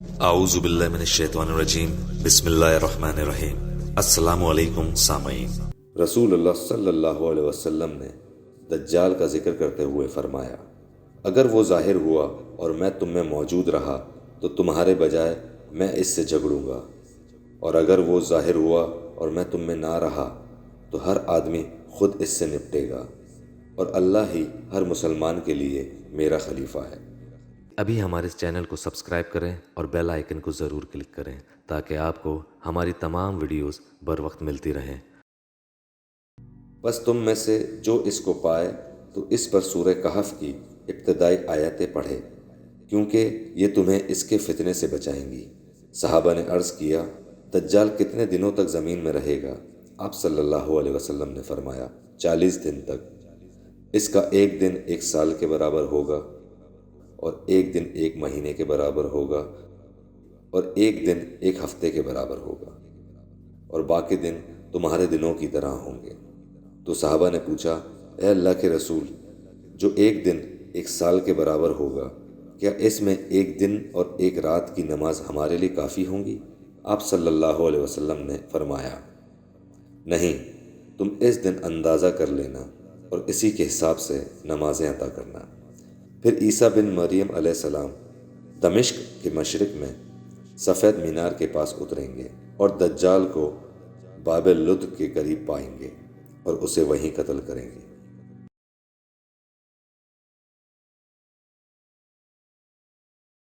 اعوذ باللہ من الشیطان الرجیم بسم اللہ الرحمن الرحیم۔ السلام علیکم سامعین۔ رسول اللہ صلی اللہ علیہ وسلم نے دجال کا ذکر کرتے ہوئے فرمایا، اگر وہ ظاہر ہوا اور میں تم میں موجود رہا تو تمہارے بجائے میں اس سے جھگڑوں گا، اور اگر وہ ظاہر ہوا اور میں تم میں نہ رہا تو ہر آدمی خود اس سے نپٹے گا، اور اللہ ہی ہر مسلمان کے لیے میرا خلیفہ ہے۔ ابھی ہمارے اس چینل کو سبسکرائب کریں اور بیل آئیکن کو ضرور کلک کریں تاکہ آپ کو ہماری تمام ویڈیوز بر وقت ملتی رہیں۔ بس تم میں سے جو اس کو پائے تو اس پر سورہ کہف کی ابتدائی آیتیں پڑھے، کیونکہ یہ تمہیں اس کے فتنے سے بچائیں گی۔ صحابہ نے عرض کیا، دجال کتنے دنوں تک زمین میں رہے گا؟ آپ صلی اللہ علیہ وسلم نے فرمایا، 40 دن تک۔ اس کا ایک دن 1 سال کے برابر ہوگا، اور ایک دن 1 مہینے کے برابر ہوگا، اور ایک دن 1 ہفتے کے برابر ہوگا، اور باقی دن تمہارے دنوں کی طرح ہوں گے۔ تو صحابہ نے پوچھا، اے اللہ کے رسول، جو ایک دن 1 سال کے برابر ہوگا، کیا اس میں ایک دن اور 1 رات کی نماز ہمارے لیے کافی ہوں گی؟ آپ صلی اللہ علیہ وسلم نے فرمایا، نہیں، تم اس دن اندازہ کر لینا اور اسی کے حساب سے نمازیں عطا کرنا۔ پھر عیسیٰ بن مریم علیہ السلام دمشق کے مشرق میں سفید مینار کے پاس اتریں گے اور دجال کو باب لد کے قریب پائیں گے اور اسے وہیں قتل کریں گے۔